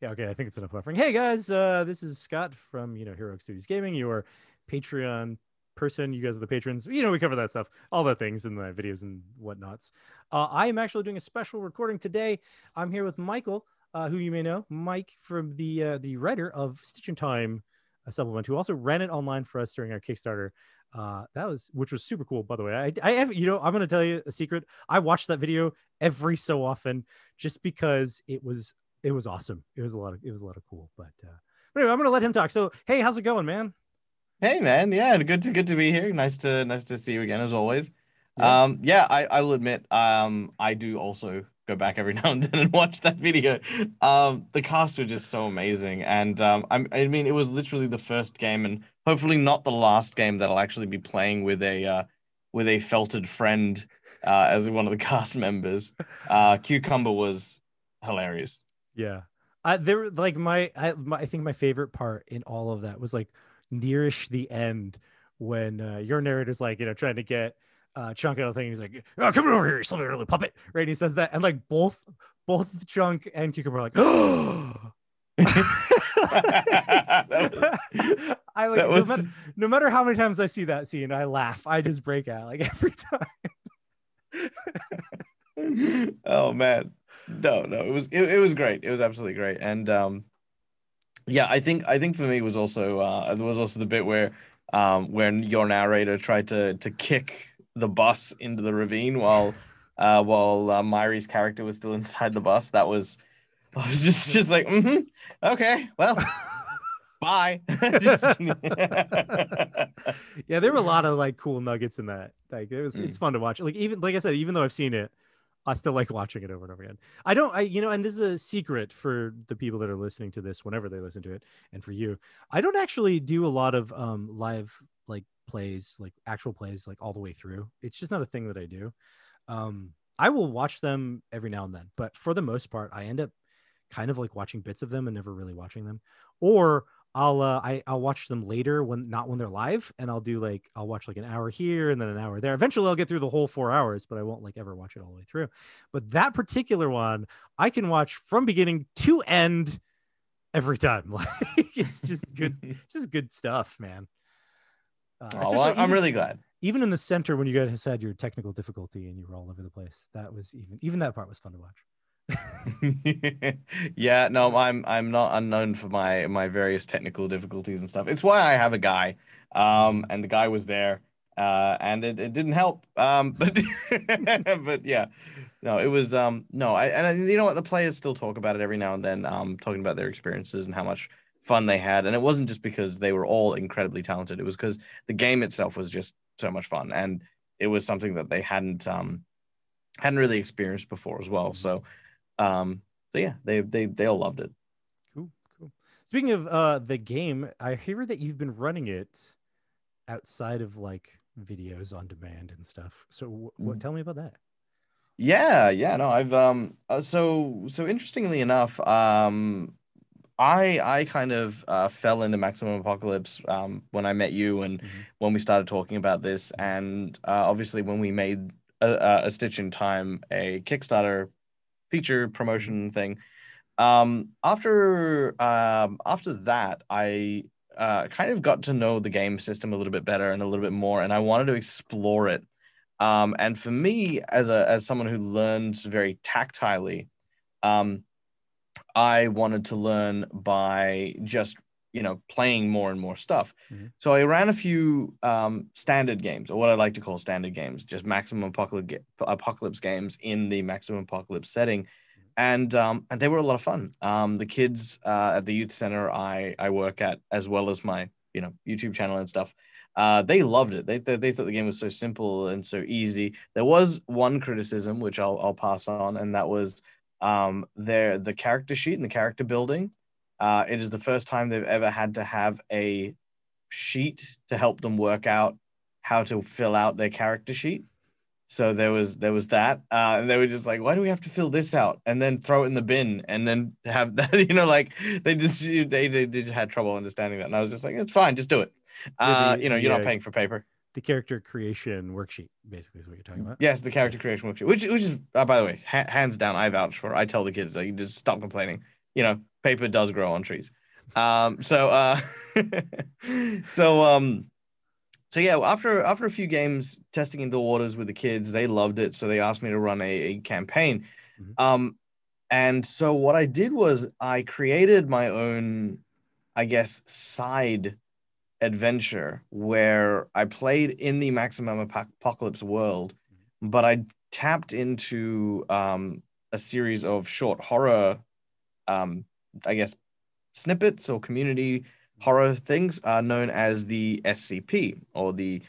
Yeah, okay, I think it's enough buffering. Hey guys, this is Scott from Hero Studios Gaming, your Patreon person. You guys are the patrons. We cover that stuff, all the things in the videos and whatnots. I am actually doing a special recording today. I'm here with Michael, who you may know, Mike from the writer of Stitch in Time supplement, who also ran it online for us during our Kickstarter. Which was super cool, by the way. I have, I'm gonna tell you a secret. I watch that video every so often just because it was awesome. It was a lot of cool. But anyway, I'm gonna let him talk. So hey, how's it going, man? Hey man, yeah, good to be here. Nice to see you again as always. Yeah. Yeah, I'll admit, I do also go back every now and then and watch that video. The cast were just so amazing, and I mean, it was literally the first game, and hopefully not the last game that I'll actually be playing with a felted friend, as one of the cast members. Cucumber was hilarious. Yeah. There were like I think my favorite part in all of that was like nearish the end when your narrator's like, trying to get Chunk out of the thing. He's like, oh, come over here, you silly little puppet. Right. And he says that. And like both Chunk and Cucumber are like, oh, That was I like that was. no matter how many times I see that scene, I laugh. I just break out like every time. Oh man. No, it was great. It was absolutely great. And yeah, I think for me it was also the bit where when your narrator tried to kick the bus into the ravine while Myri's character was still inside the bus. That was I was just like, okay, well, bye. Just Yeah, there were a lot of like cool nuggets in that. Like it's Mm. fun to watch. Like even like I said, even though I've seen it, I still like watching it over and over again. I don't, and this is a secret for the people that are listening to this whenever they listen to it, and for you, I don't actually do a lot of live like plays, like actual plays, like all the way through. It's just not a thing that I do. I will watch them every now and then, but for the most part, I end up kind of like watching bits of them and never really watching them, or I'll watch them later when not when they're live, and I'll watch like an hour here and then an hour there. Eventually I'll get through the whole 4 hours, but I won't like ever watch it all the way through. But that particular one I can watch from beginning to end every time. Like it's just good stuff, man. Oh, well, Especially I'm really glad. even in the center when you guys had your technical difficulty and you were all over the place. That was even that part was fun to watch. Yeah, no, I'm not unknown for my various technical difficulties and stuff. It's why I have a guy. Mhm. And the guy was there, and it didn't help. But but yeah, no, it was no, you know what, the players still talk about it every now and then, talking about their experiences and how much fun they had. And it wasn't just because they were all incredibly talented. It was because the game itself was just so much fun, and it was something that they hadn't really experienced before as well. Mhm. So yeah, they all loved it. Cool, cool. Speaking of the game, I hear that you've been running it outside of like videos on demand and stuff. So what tell me about that? Yeah, no, I've so interestingly enough, I kind of fell into Maximum Apocalypse when I met you and Hmm. when we started talking about this, Hmm. and obviously when we made a Stitch in Time a Kickstarter feature Hmm. promotion thing. After that, I kind of got to know the game system a little bit better and a little bit more, and I wanted to explore it. And for me, as someone who learns very tactilely, um, I wanted to learn by just playing more and more stuff. Hmm. So I ran a few standard games, or what I like to call standard games, just Maximum Apocalypse games in the Maximum Apocalypse setting, and they were a lot of fun. The kids at the youth center I work at, as well as my YouTube channel and stuff, they loved it. They thought the game was so simple and so easy. There was one criticism which I'll pass on, and that was the character sheet and the character building. It is the first time they've ever had to have a sheet to help them work out how to fill out their character sheet. So there was that, and they were just like, "Why do we have to fill this out and then throw it in the bin and then have that?" Like they just had trouble understanding that, and I was just like, "It's fine, just do it." Yeah, the You're the not uh, paying for paper. the character creation worksheet basically is what you're talking about. Yes, the Yeah. character creation worksheet, which is by the way, hands down, I vouch for. I tell the kids like, you just stop complaining. paper does grow on trees. So so so yeah, after a few games testing in the waters with the kids, they loved it, so they asked me to run a campaign. Mhm. Um, and so what I did was I created my own, I guess, side adventure where I played in the Maximum Apocalypse world, but I tapped into a series of short horror, um, I guess, snippets or community horror things known as the SCP, or the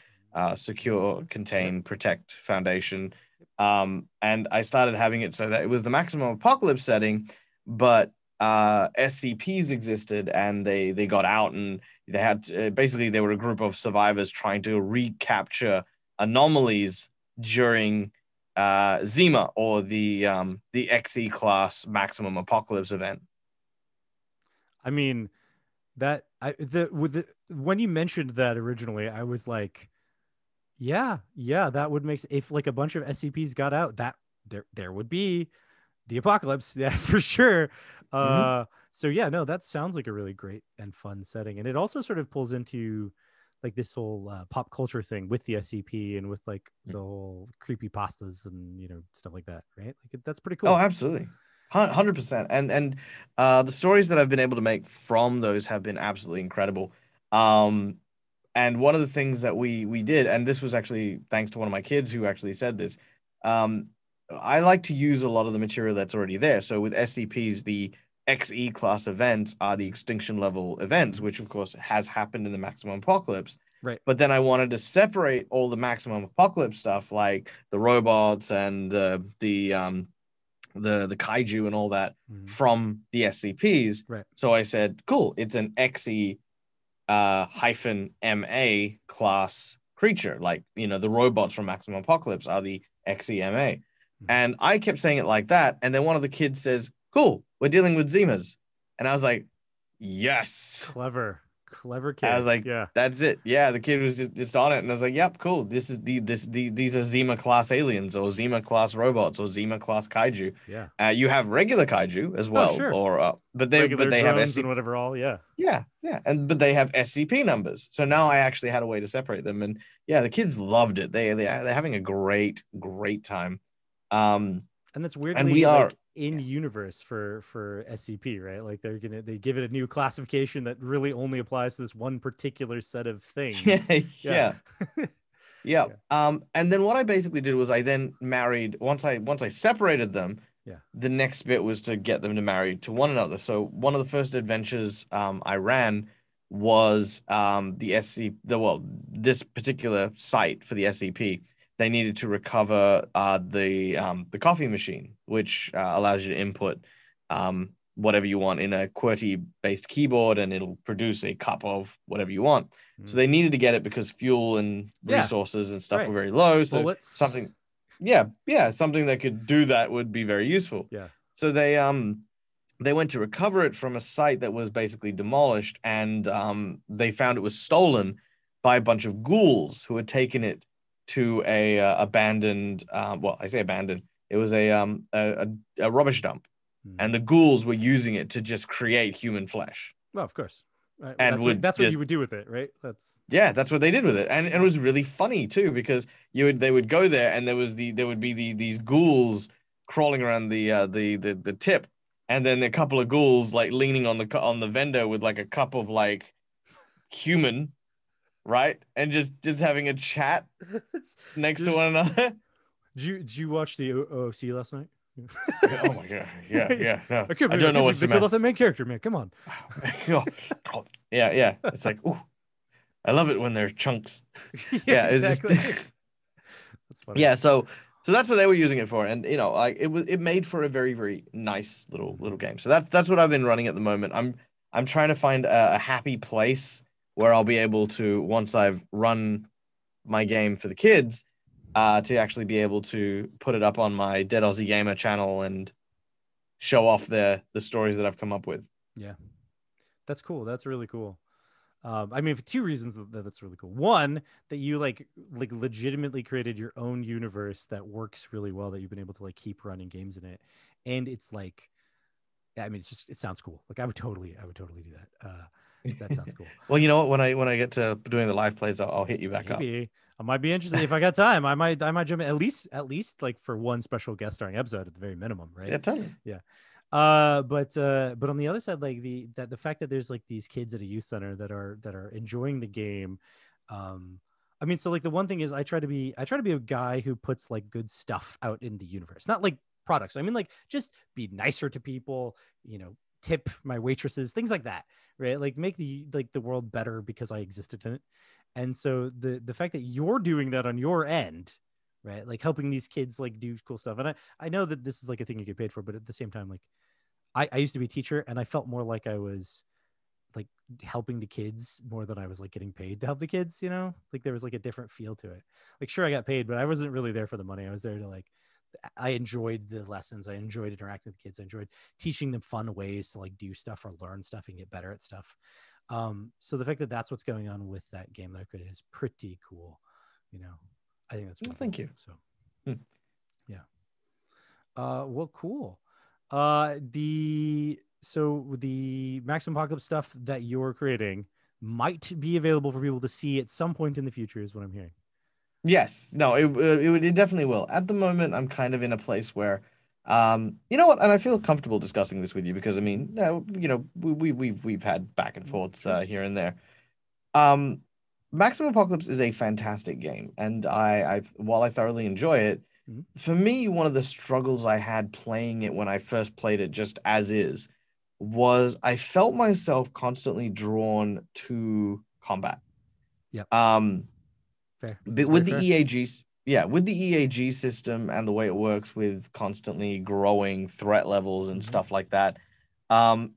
Secure, Yep. Contain, Protect Foundation. And I started having it so that it was the Maximum Apocalypse setting, but SCPs existed, and they got out, and they had basically they were a group of survivors trying to recapture anomalies during Zima, or the XE class Maximum Apocalypse event. I mean, that I the with the when you mentioned that originally, I was like, yeah, yeah, that would make if like a bunch of SCPs got out, that there would be the apocalypse, yeah, for sure. Mhm. So yeah, no, that sounds like a really great and fun setting, and it also sort of pulls into like this whole pop culture thing with the SCP and with like the whole creepy pastas and stuff like that, right? Like that's pretty Oh, cool. absolutely. 100%. And the stories that I've been able to make from those have been absolutely incredible. Um, and one of the things that we did, and this was actually thanks to one of my kids who actually said this, um, I like to use a lot of the material that's already there. So with SCPs, the XE class events are the extinction level events, Mhm. which of course has happened in the Maximum Apocalypse. Right. But then I wanted to separate all the Maximum Apocalypse stuff, like the robots and the kaiju and all that, Mhm. from the SCPs. Right. So I said, cool, it's an XE hyphen MA class creature. Like, the robots from Maximum Apocalypse are the XEMA. Mhm. And I kept saying it like that. And then one of the kids says, cool, we're dealing with Zimas. And I was like, yes. Clever I was kid. like, Yeah. that's it. Yeah, the kid was just on it, and I was like, yep, cool. These are Zima class aliens, or Zima class robots, or Zima class kaiju. Yeah. You have regular kaiju as Oh, well, sure. or but Regular they have drones and SCP. whatever all. Yeah. Yeah, yeah, and but they have SCP numbers. So now Mhm. I actually had a way to separate them, and yeah, the kids loved it. They're having a great time. Um, And that's and we weirdly are. like in universe for SCP, right? Like they give it a new classification that really only applies to this one particular set of things. Yeah, Yeah. yeah. Yeah. Yeah. And then what I basically did was I then married, once I separated them, Yeah. the next bit was to get them to marry to one another. So one of the first adventures I ran was the SC the well this particular site for the SCP. They needed to recover the coffee machine, which allows you to input whatever you want in a QWERTY based keyboard, and it'll produce a cup of whatever you want. So Mm. they needed to get it because fuel and Yeah. resources and stuff Right. were very low. So Bullets. something, yeah, yeah, something that could do that would be very useful. Yeah. So they went to recover it from a site that was basically demolished, and they found it was stolen by a bunch of ghouls who had taken it to a abandoned, well, I say abandoned, it was a rubbish dump, Mm. and the ghouls were using it to just create human flesh, Well, of course. Right. and would That's what you just, would do with it, right? That's yeah, that's what they did with it. And it yeah. was really funny too, because they would go there, and there would be these ghouls crawling around the tip, and then a couple of ghouls like leaning on the vendor with like a cup of like human, right? And just having a chat next to There's one another. did you watch the OC last night? Yeah, oh my God. Yeah, yeah. No. I I don't know can't what's believe the they killed off math. the main character, man. Come on. Oh, God. Yeah, yeah. It's like, ooh, I love it when they're chunks. Yeah, Yeah, it's just exactly. That's funny. yeah, so that's what they were using it for, and like it made for a very nice little game. So that's what I've been running at the moment. I'm trying to find a happy place where I'll be able to, once I've run my game for the kids, to actually be able to put it up on my DeadAussieGamer channel and show off the stories that I've come up with. Yeah, that's cool. That's really cool. I mean, for two reasons that's really cool. One, that you like legitimately created your own universe that works really well. That you've been able to like keep running games in it, and it's like Yeah, I mean, it sounds cool. Like I would totally do that. That sounds cool. Well, you know what? When I get to doing the live plays, I'll hit you back up. Maybe I might be interested if I got time. I might jump in at least like for one special guest starring episode at the very minimum, right? Yeah, totally. Yeah. But on the other side, like the fact that there's like these kids at a youth center that are enjoying the game. I mean, so like the one thing is I try to be a guy who puts like good stuff out in the universe, not like products. I mean, like just be nicer to people, tip my waitresses, things like that, right? Like make the world better because I existed in it. And so the fact that you're doing that on your end, right? Like helping these kids like do cool stuff. And I know that this is like a thing you get paid for, but at the same time, like I used to be a teacher and I felt more like I was like helping the kids more than I was like getting paid to help the kids, like there was like a different feel to it. Like, sure, I got paid, but I wasn't really there for the money. I was there to like, I enjoyed the lessons. I enjoyed interacting with kids. I enjoyed teaching them fun ways to like do stuff or learn stuff and get better at stuff. So the fact that that's what's going on with that game that I created is pretty cool. I think that's Well, pretty thank cool. you. So, Hmm. yeah. Well, cool. The Maximum Apocalypse stuff that you're creating might be available for people to see at some point in the future, is what I'm hearing. Yes, no, it definitely will. At the moment, I'm kind of in a place where, you know what, and I feel comfortable discussing this with you because I mean, no, we've had back and forths Sure. here and there. Um, Maximum Apocalypse is a fantastic game, and while I thoroughly enjoy it, Mhm. for me, one of the struggles I had playing it when I first played it just as is was I felt myself constantly drawn to combat. Yep. Um, Fair. but That's very with the fair. with the EAG system and the way it works with constantly growing threat levels and Hmm. stuff like that,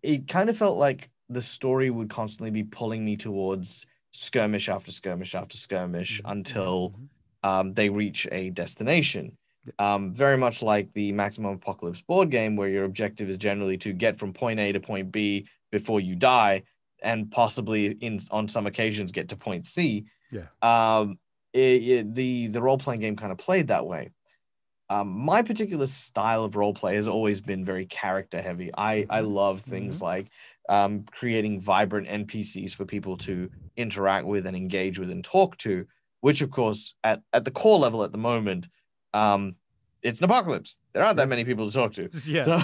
it kind of felt like the story would constantly be pulling me towards skirmish after skirmish after skirmish Hmm. Hmm. until Hmm. they reach a destination. Very much like the Maximum Apocalypse board game, where your objective is generally to get from point A to point B before you die, and possibly on some occasions get to point C. Yeah. Um, the role playing game kind of played that way. My particular style of role play has always been very character heavy. I Hmm. love Hmm. things like creating vibrant NPCs for people to interact with and engage with and talk to, which of course at the core level at the moment, um, it's an apocalypse. There aren't that Yeah. many people to talk to, Yeah. so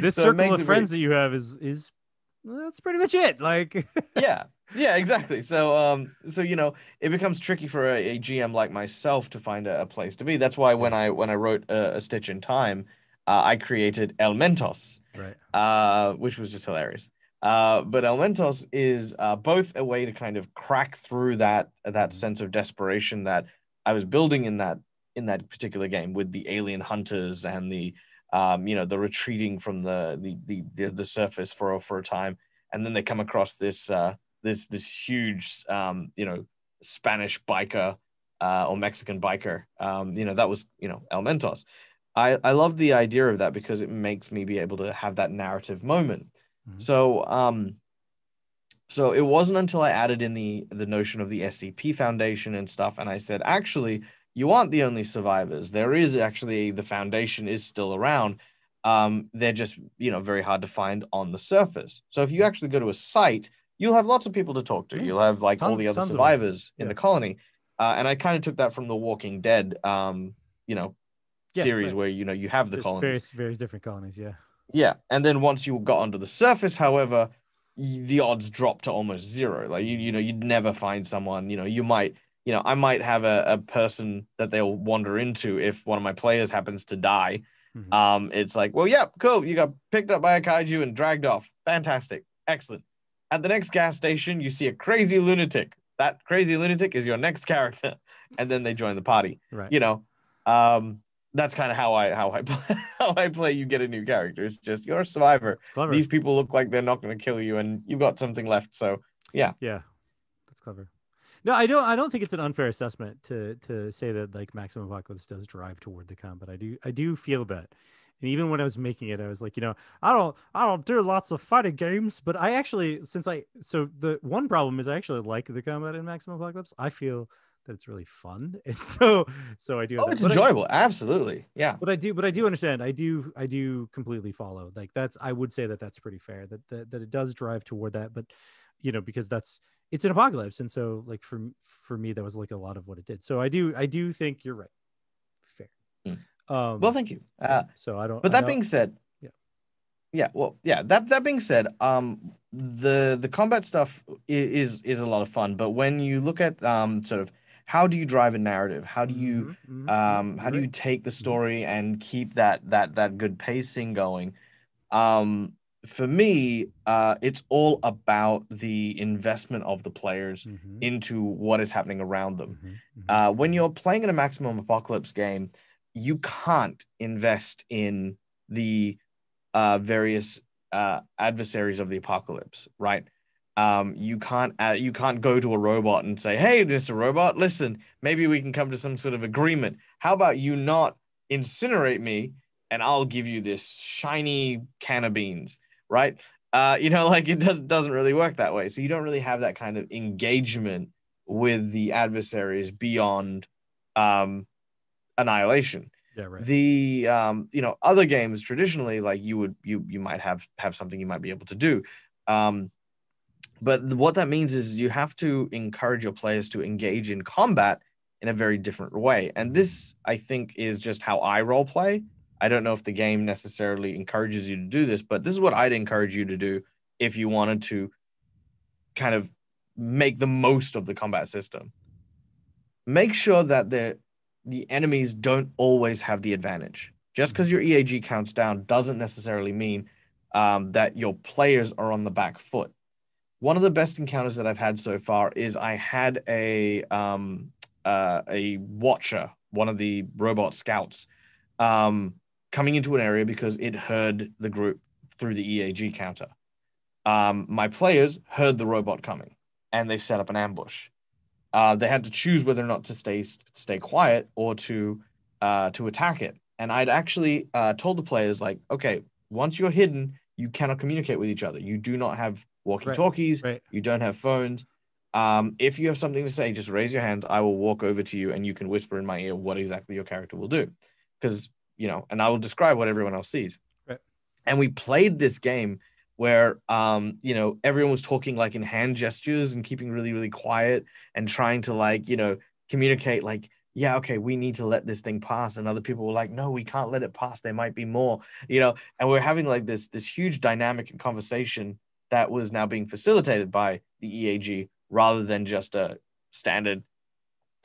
This so it circle makes of it very friends that you have is that's pretty much it. Like, yeah. Yeah, exactly. So it becomes tricky for a GM like myself to find a place to be. That's why yeah. when I wrote a Stitch in Time, I created Elementos, Right. which was just hilarious. But Elementos is both a way to kind of crack through that Hmm. sense of desperation that I was building in that particular game with the alien hunters and the retreating from the surface for a time, and then they come across this huge Spanish biker or Mexican biker. That was Elementos. I love the idea of that because it makes me be able to have that narrative moment. Hmm. So it wasn't until I added in the notion of the SCP Foundation and stuff, and I said, actually, you aren't the only survivors. There is actually the Foundation is still around. They're just very hard to find on the surface. So if you actually go to a site, you'll have lots of people to talk to. Yeah. You'll have like all the other Tons of them. survivors in Yeah. the colony. And I kind of took that from the Walking Dead, you know, Yeah. series Right. where you have the There's colonies. various different colonies. Yeah. Yeah, and then once you got onto the surface, however, the odds drop to almost zero. Like Hmm. you'd never find someone. I might have a person that they'll wander into if one of my players happens to die. Hmm. It's like, well, yeah, cool. You got picked up by a kaiju and dragged off. Fantastic, excellent. At the next gas station, you see a crazy lunatic. That crazy lunatic is your next character, and then they join the party. Right. You know, um, that's kind of how I play, how I play. You get a new character. It's just you're a survivor. It's clever. These people look like they're not going to kill you, and you've got something left. So yeah, Yeah. That's clever. No, I don't think it's an unfair assessment to say that like Maximum Apocalypse does drive toward the combat. I do feel that. And even when I was making it, I was like, I don't do lots of fighting games, but I actually, so the one problem is I actually like the combat in Maximum Apocalypse. I feel that it's really fun. And so I do have Oh, that. it's enjoyable. Absolutely. Yeah. But I do understand. I do completely follow. Like that's, I would say that that's pretty fair, that it does drive toward that. But because it's an apocalypse. And so like for me, that was like a lot of what it did. So I do think you're right. Fair. Mm. Well, Um, thank you. so But I that don't, being said, yeah. yeah, well, yeah. That being said, the combat stuff is a lot of fun. But when you look at sort of how do you drive a narrative? Yep, How you're do you right. take the Hmm. story and keep that good pacing going? Um, for me, it's all about the investment of the players Hmm. into what is happening around them. Hmm. Hmm. When you're playing in a maximum apocalypse game, you can't invest in the various adversaries of the apocalypse, right? You can't go to a robot and say, "Hey, Mr. Robot, listen, maybe we can come to some sort of agreement. How about you not incinerate me, and I'll give you this shiny can of beans," right? Like doesn't really work that way. So you don't really have that kind of engagement with the adversaries beyond um, annihilation. Yeah, right. The other games traditionally, like you might have something you might be able to do, but what that means is you have to encourage your players to engage in combat in a very different way. And this, I think, is just how I role play. I don't know if the game necessarily encourages you to do this, but this is what I'd encourage you to do if you wanted to kind of make the most of the combat system. Make sure that the enemies don't always have the advantage. Just because your EAG counts down doesn't necessarily mean that your players are on the back foot. One of the best encounters that I've had so far is I had a watcher, one of the robot scouts, um, coming into an area because it heard the group through the EAG counter. My players heard the robot coming, and they set up an ambush. They had to choose whether or not to stay quiet or to attack it. And I'd actually told the players like, okay, once you're hidden, you cannot communicate with each other. You do not have Right. walkie-talkies. Right. You don't have phones. If you have something to say, just raise your hands. I will walk over to you, and you can whisper in my ear what exactly your character will do, because and I will describe what everyone else sees. Right. And we played this game where everyone was talking like in hand gestures and keeping really really quiet and trying to communicate like, yeah, okay, we need to let this thing pass, and other people were like, no, we can't let it pass, there might be more, and we're having like this huge dynamic and conversation that was now being facilitated by the EAG rather than just a standard,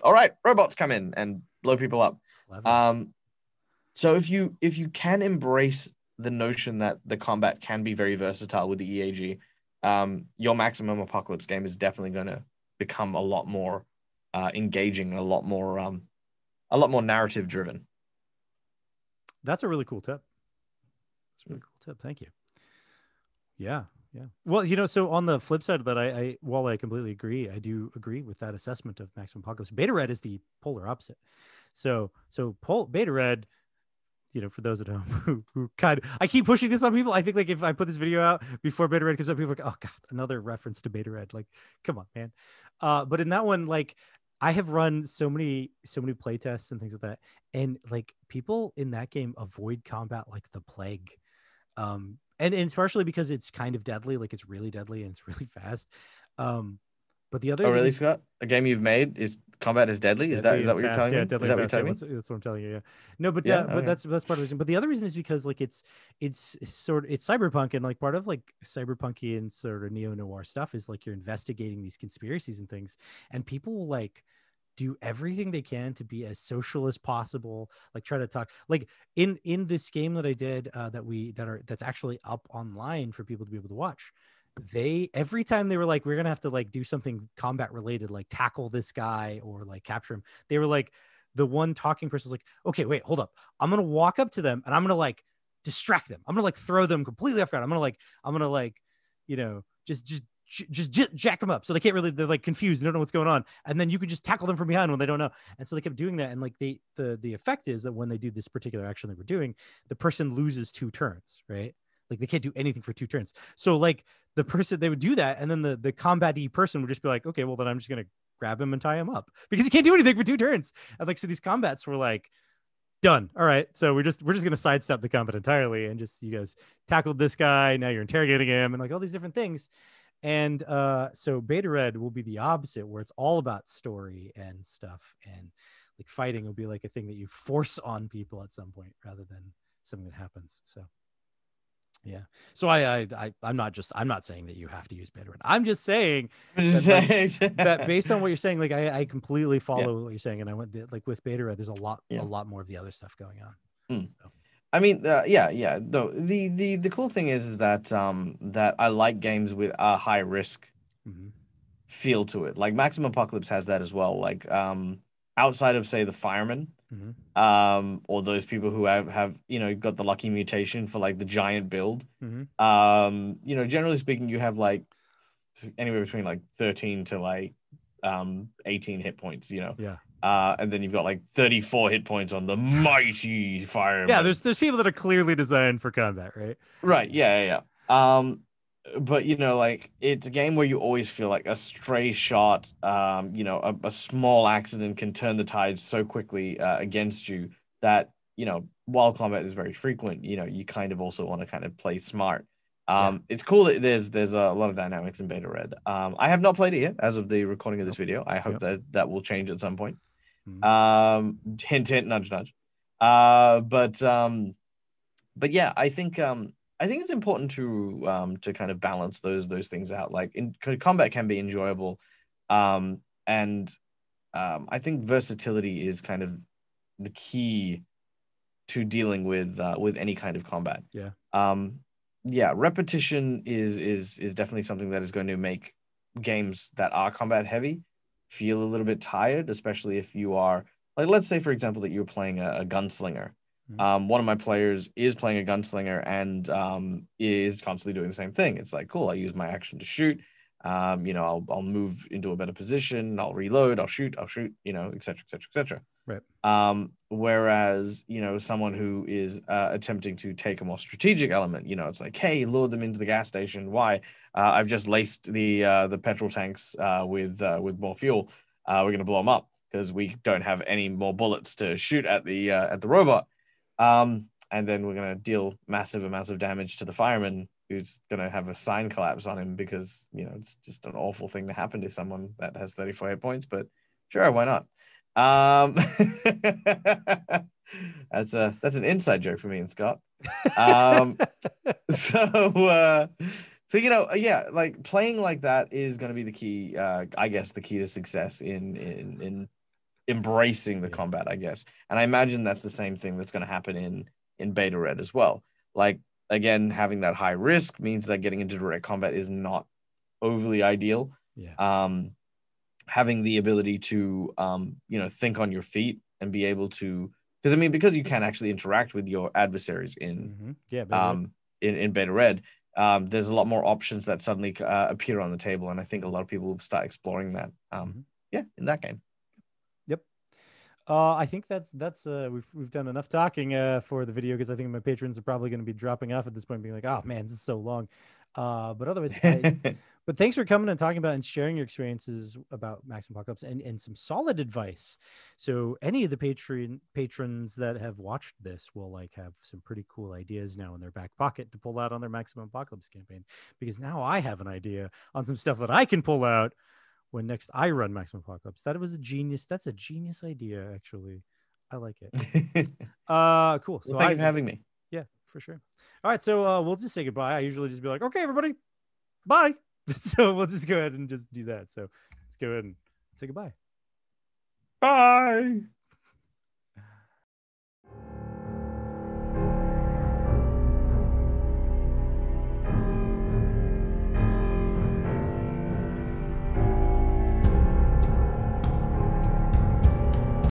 all right, robots come in and blow people up. Clever. So if you can embrace the notion that the combat can be very versatile with the EAG, your Maximum Apocalypse game is definitely going to become a lot more engaging, a lot more narrative driven. That's a really cool tip. That's a really cool tip. Thank you. Yeah. Yeah. Well, so on the flip side of that, while I completely agree, I do agree with that assessment of Maximum Apocalypse. Beta Red is the polar opposite. So Beta Red, for those at home who kind of, I keep pushing this on people. I think like if I put this video out before Beta Red comes up, people are like, oh God, another reference to Beta Red. Like, come on, man. But in that one, like I have run so many play tests and things like that. And like people in that game avoid combat like the plague. And especially because it's kind of deadly, like it's really deadly and it's really fast. But the other Oh, thing really, is Scott? A game you've made is combat is deadly? Is that deadly is that and what you're fast. telling Yeah, me? deadly Is and that what you're fast. Yeah, telling me? that's what I'm telling you. Yeah. No, but Yeah. but Okay. that's part of the reason. But the other reason is because like it's it's cyberpunk, and like part of like cyberpunky and sort of neo noir stuff is like you're investigating these conspiracies and things, and people will like do everything they can to be as social as possible, like try to talk like in this game that I did that's actually up online for people to be able to watch. They every time they were like, we're gonna have to like do something combat related, like tackle this guy or like capture him, they were like, the one talking person was like, okay, wait, hold up, I'm gonna walk up to them and I'm gonna like distract them, I'm gonna like throw them completely off guard, I'm gonna like just jack them up so they can't really, they're like confused, they don't know what's going on, and then you can just tackle them from behind when they don't know. And so they kept doing that, and like the effect is that when they do this particular action that we're doing, the person loses 2 turns, right? Like they can't do anything for 2 turns. So like the person, they would do that, and then the combat-y person would just be like, okay, well then I'm just gonna grab him and tie him up because he can't do anything for 2 turns. And like, so these combats were like, done. All right. So we're just going to sidestep the combat entirely and just, you guys tackled this guy. Now you're interrogating him and like all these different things. And so Beta Red will be the opposite, where it's all about story and stuff, and like fighting will be like a thing that you force on people at some point rather than something that happens. So yeah. So I'm not saying that you have to use Beta Red. I'm just saying that, like, that based on what you're saying, like I completely follow what you're saying, and I went like with Beta Red, there's a lot more of the other stuff going on. So. I mean, yeah. Though the cool thing is that that I like games with a high risk feel to it. Like Maximum Apocalypse has that as well. Like outside of say the firemen, or those people who have got the lucky mutation for like the giant build. Generally speaking, you have like anywhere between like 13 to like 18 hit points. Yeah. And then you've got like 34 hit points on the mighty fireman. Yeah, there's people that are clearly designed for combat, right? Right. Yeah. But like it's a game where you always feel like a stray shot, a small accident can turn the tides so quickly against you that, while combat is very frequent, you kind of also want to kind of play smart. It's cool that there's a lot of dynamics in Beta Red. I have not played it yet as of the recording of this video. I hope that will change at some point. Hint, hint, nudge, nudge. But yeah, I think it's important to kind of balance those things out. Like combat can be enjoyable, and I think versatility is kind of the key to dealing with any kind of combat. Repetition is definitely something that is going to make games that are combat heavy feel a little bit tired, especially if you are like, let's say for example that you're playing a gunslinger. One of my players is playing a gunslinger and is constantly doing the same thing. It's like, cool, I use my action to shoot. I'll move into a better position. I'll reload. I'll shoot. Et cetera, et cetera, et cetera. Right. Whereas someone who is attempting to take a more strategic element, it's like, hey, lure them into the gas station. Why? I've just laced the petrol tanks with more fuel. We're gonna blow them up because we don't have any more bullets to shoot at the robot. And then we're going to deal massive amounts of damage to the fireman who's going to have a sign collapse on him because, it's just an awful thing to happen to someone that has 34 hit points, but sure, why not? That's an inside joke for me and Scott. Like playing like that is going to be the key, I guess the key to success in embracing the combat, I guess. And I imagine that's the same thing that's going to happen in Beta Red as well. Like, again, having that high risk means that getting into direct combat is not overly ideal. Having the ability to think on your feet and be able to, because you can actually interact with your adversaries in Beta Red, there's a lot more options that suddenly appear on the table, and I think a lot of people will start exploring that in that game. I think that's we've done enough talking for the video, because I think my patrons are probably going to be dropping off at this point, being like, oh man, this is so long. But otherwise, but thanks for coming and talking about and sharing your experiences about Maximum Apocalypse and some solid advice. So any of the patrons that have watched this will like have some pretty cool ideas now in their back pocket to pull out on their Maximum Apocalypse campaign, because now I have an idea on some stuff that I can pull out when next I run Maximum Apocalypse. That's a genius idea, actually. I like it. Cool. So thank you for having me. Yeah, for sure. All right, so we'll just say goodbye. I usually just be like, okay, everybody, bye. So we'll just go ahead and just do that. So let's go ahead and say goodbye. Bye.